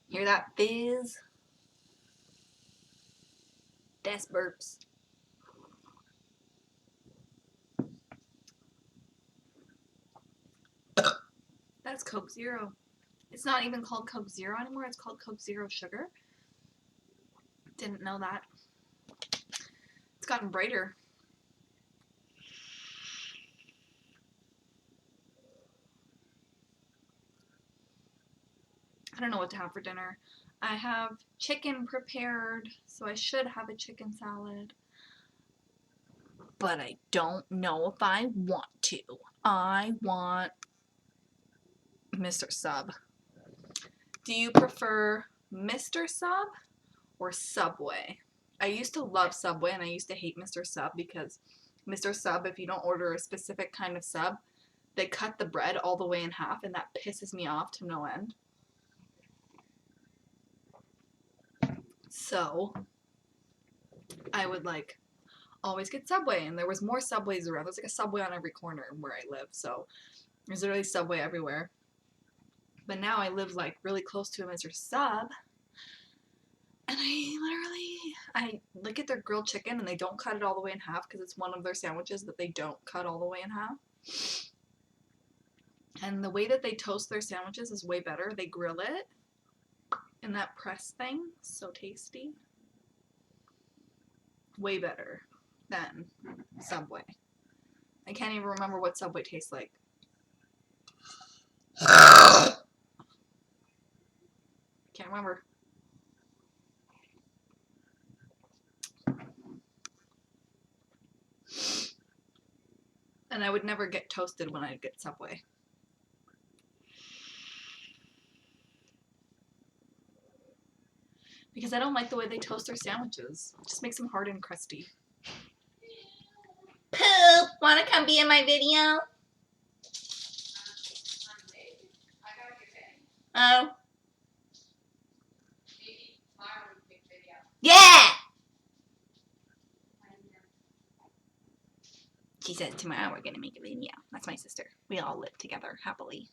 Hear that fizz? That's burps. That's Coke Zero. It's not even called Coke Zero anymore. It's called Coke Zero Sugar. Didn't know that. It's gotten brighter. I don't know what to have for dinner. I have chicken prepared, so I should have a chicken salad. But I don't know if I want to. I want Mr. Sub. Do you prefer Mr. Sub or Subway? I used to love Subway and I used to hate Mr. Sub because Mr. Sub, if you don't order a specific kind of sub, they cut the bread all the way in half and that pisses me off to no end. So I would like always get Subway, and there was more Subways around. There's like a Subway on every corner where I live, so there's literally Subway everywhere. But now I live like really close to a Mr. Sub, and I look at their grilled chicken and they don't cut it all the way in half because it's one of their sandwiches that they don't cut all the way in half. And the way that they toast their sandwiches is way better. They grill it in that press thing. So tasty. Way better than Subway. I can't even remember what Subway tastes like. Can't remember. And I would never get toasted when I'd get Subway. Because I don't like the way they toast their sandwiches. It just makes them hard and crusty. Poop! Wanna come be in my video? Oh. Yeah! She said tomorrow we're gonna make a video. That's my sister. We all live together happily.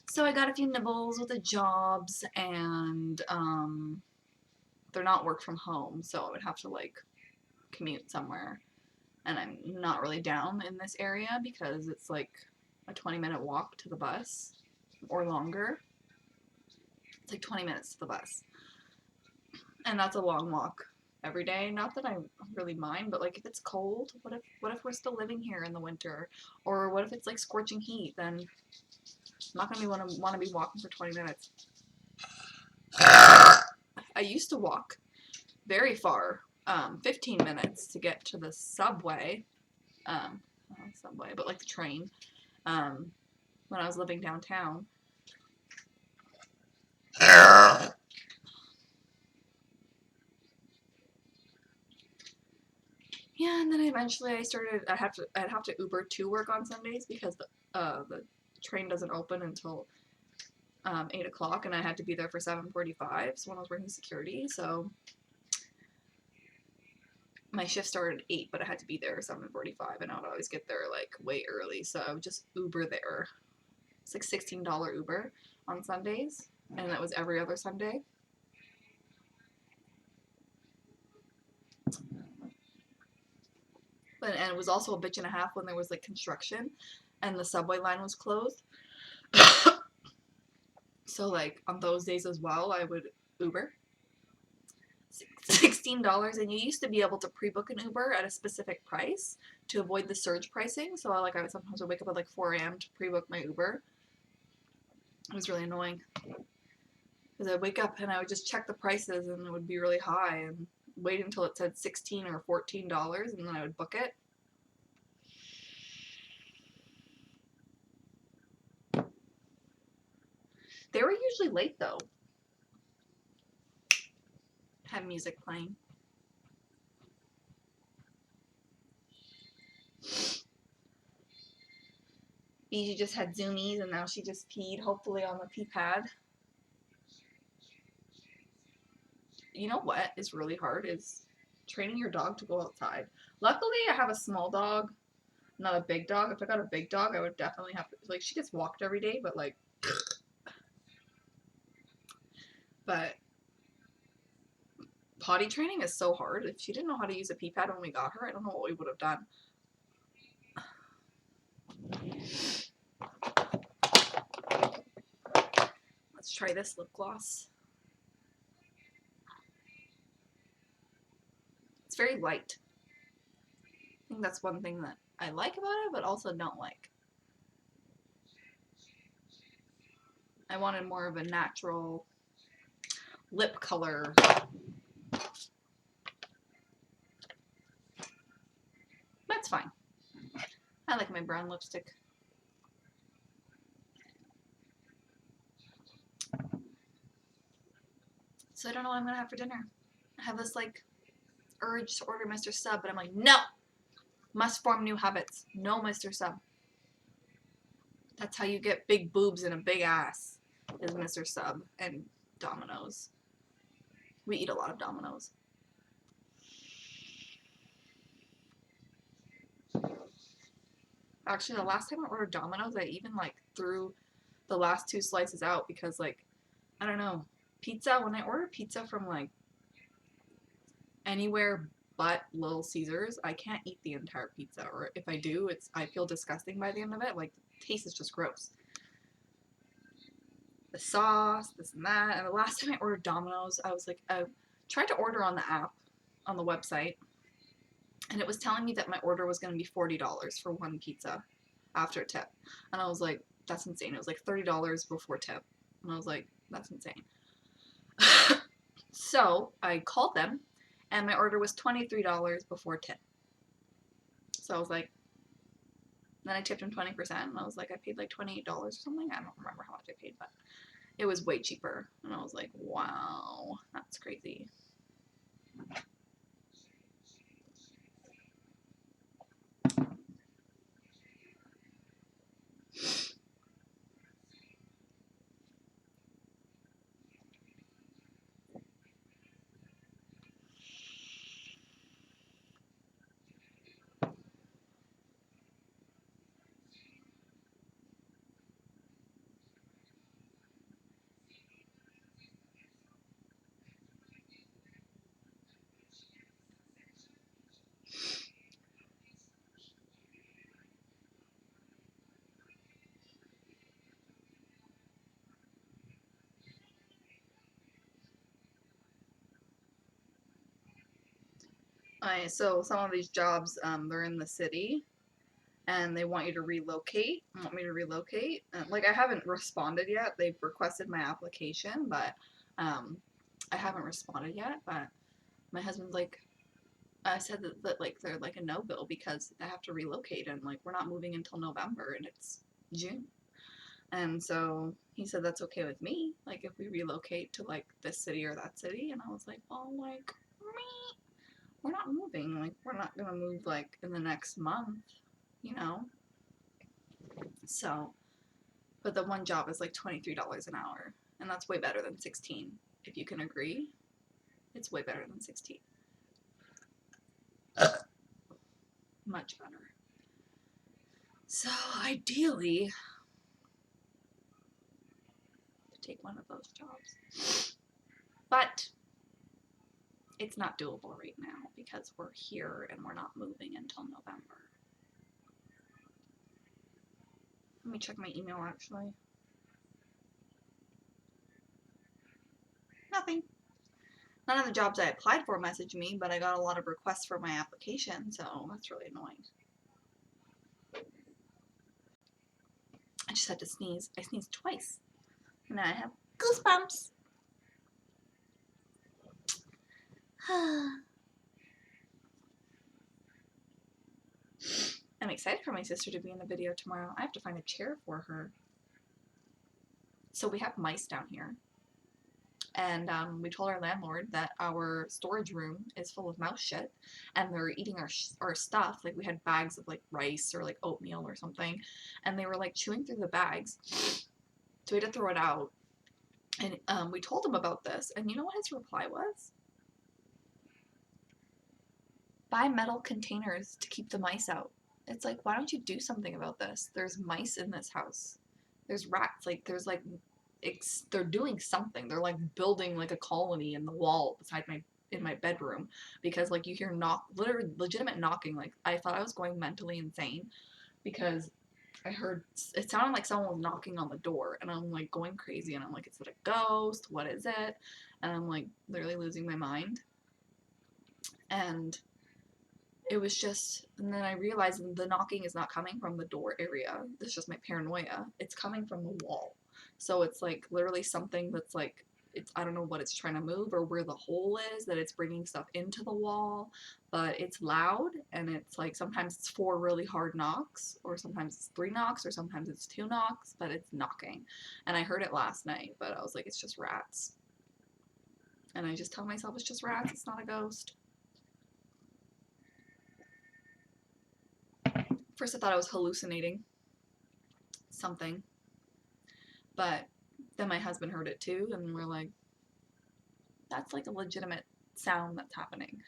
So I got a few nibbles with the jobs, and they're not work from home, so I would have to like commute somewhere. And I'm not really down in this area because it's like a 20-minute walk to the bus or longer. It's like 20 minutes to the bus. And that's a long walk every day. Not that I really mind, but like if it's cold, what if we're still living here in the winter? Or what if it's like scorching heat? Then I'm not gonna want to be walking for 20 minutes. I used to walk very far, 15 minutes to get to the subway, but like the train, when I was living downtown. Yeah, and then eventually I'd have to Uber to work on Sundays because the train doesn't open until 8 o'clock, and I had to be there for 7:45. So when I was working security, so my shift started at 8, but I had to be there at 7:45, and I would always get there like way early, so I would just Uber there. It's like $16 Uber on Sundays, and that was every other Sunday. And it was also a bitch and a half when there was like construction and the subway line was closed. So like on those days as well, I would Uber. $16, and you used to be able to pre-book an Uber at a specific price to avoid the surge pricing. So like I would sometimes wake up at like 4 a.m. to pre-book my Uber. It was really annoying because I'd wake up and I would just check the prices and it would be really high and wait until it said $16 or $14 and then I would book it. They were usually late though. Had music playing. Beezy just had zoomies and now she just peed, hopefully on the pee pad. You know what is really hard is training your dog to go outside. Luckily, I have a small dog, not a big dog. If I got a big dog, I would definitely have to, like, she gets walked every day, but like, But potty training is so hard. If she didn't know how to use a pee pad when we got her, I don't know what we would have done. Let's try this lip gloss. It's very light. I think that's one thing that I like about it, but also don't like. I wanted more of a natural lip color. That's fine. I like my brown lipstick. So I don't know what I'm gonna have for dinner. I have this like urge to order Mr. Sub, but I'm like, no! Must form new habits. No Mr. Sub. That's how you get big boobs and a big ass, is Mr. Sub and Domino's. We eat a lot of Domino's. Actually, the last time I ordered Domino's, I even like threw the last 2 slices out because like, I don't know, pizza, when I order pizza from like anywhere but Little Caesars, I can't eat the entire pizza, or if I do, I feel disgusting by the end of it. Like, the taste is just gross. The sauce, this and that. And the last time I ordered Domino's, I was like, I tried to order on the app, on the website, and it was telling me that my order was going to be $40 for one pizza after tip. And I was like, that's insane. It was like $30 before tip. And I was like, that's insane. So I called them, and my order was $23 before tip. So I was like, then I tipped him 20%, and I was like, I paid like $28 or something. I don't remember how much I paid, but it was way cheaper. And I was like, wow, that's crazy. So some of these jobs, they're in the city, and they want you to relocate. Want me to relocate? Like, I haven't responded yet. They've requested my application, but I haven't responded yet. But my husband's like, I said that like they're like a no bill because I have to relocate, and like we're not moving until November, and it's June. And so he said that's okay with me, like if we relocate to like this city or that city. And I was like, well, like, me, we're not moving. Like, we're not gonna move like in the next month, you know? So, but the one job is like $23 an hour, and that's way better than 16. If you can agree, it's way better than 16. Much better. So ideally, take one of those jobs. But it's not doable right now because we're here and we're not moving until November. Let me check my email actually. Nothing. None of the jobs I applied for messaged me, but I got a lot of requests for my application, so that's really annoying. I just had to sneeze. I sneezed twice. And now I have goosebumps. I'm excited for my sister to be in the video tomorrow. I have to find a chair for her. So we have mice down here. And we told our landlord that our storage room is full of mouse shit, and they're eating our stuff. Like, we had bags of like rice or like oatmeal or something, and they were like chewing through the bags. So we had to throw it out. And we told him about this, and you know what his reply was? Buy metal containers to keep the mice out. It's like, why don't you do something about this? There's mice in this house. There's rats. Like, there's like they're doing something. They're like building like a colony in the wall beside in my bedroom, because like you hear literally legitimate knocking. Like I thought I was going mentally insane because I heard it sounded like someone was knocking on the door, and I'm like going crazy, and I'm like, is it a ghost? What is it? And I'm like literally losing my mind. And it was just, and then I realized the knocking is not coming from the door area. It's just my paranoia. It's coming from the wall. So it's like literally something that's like, I don't know what it's trying to move or where the hole is that it's bringing stuff into the wall, but it's loud, and it's like sometimes it's 4 really hard knocks, or sometimes it's 3 knocks, or sometimes it's 2 knocks, but it's knocking. And I heard it last night, but I was like, it's just rats. And I just tell myself it's just rats, it's not a ghost. First I thought I was hallucinating something, but then my husband heard it too, and we're like, that's like a legitimate sound that's happening,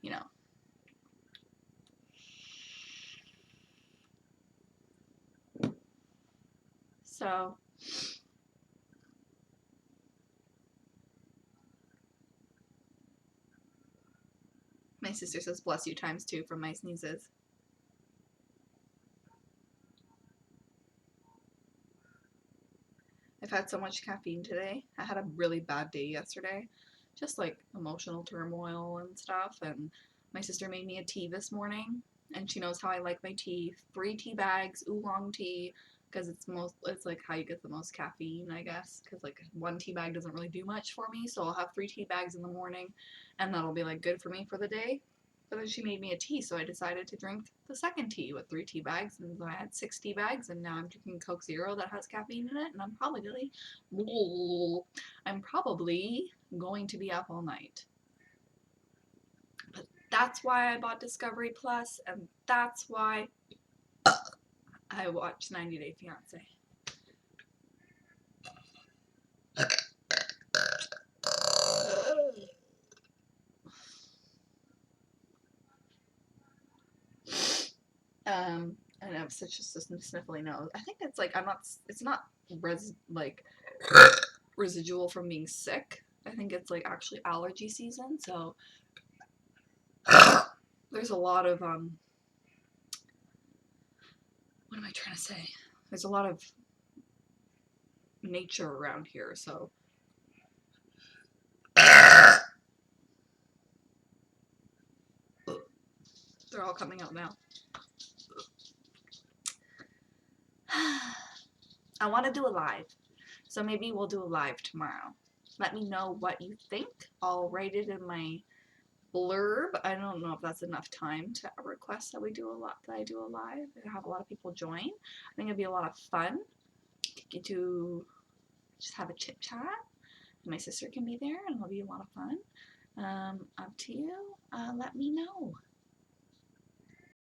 you know. So my sister says bless you times 2 from my sneezes. I've had so much caffeine today. I had a really bad day yesterday, just like emotional turmoil and stuff, and my sister made me a tea this morning, and she knows how I like my tea. 3 tea bags, oolong tea, because it's like how you get the most caffeine, I guess, because like 1 tea bag doesn't really do much for me, so I'll have 3 tea bags in the morning, and that'll be like good for me for the day. But then she made me a tea, so I decided to drink the second tea with 3 tea bags, and so I had 6 tea bags, and now I'm drinking Coke Zero that has caffeine in it, and I'm probably going to be up all night. But that's why I bought Discovery Plus, and that's why I watched 90 Day Fiancé. And I have such a sniffly nose. I think it's like it's not residual from being sick. I think it's like actually allergy season, so there's a lot of what am I trying to say? There's a lot of nature around here, so they're all coming out now. I want to do a live, so maybe we'll do a live tomorrow. Let me know what you think. I'll write it in my blurb. I don't know if that's enough time to request that I do a live and have a lot of people join. I think it'd be a lot of fun. Get to just have a chit chat. My sister can be there, and it'll be a lot of fun. Up to you. Let me know.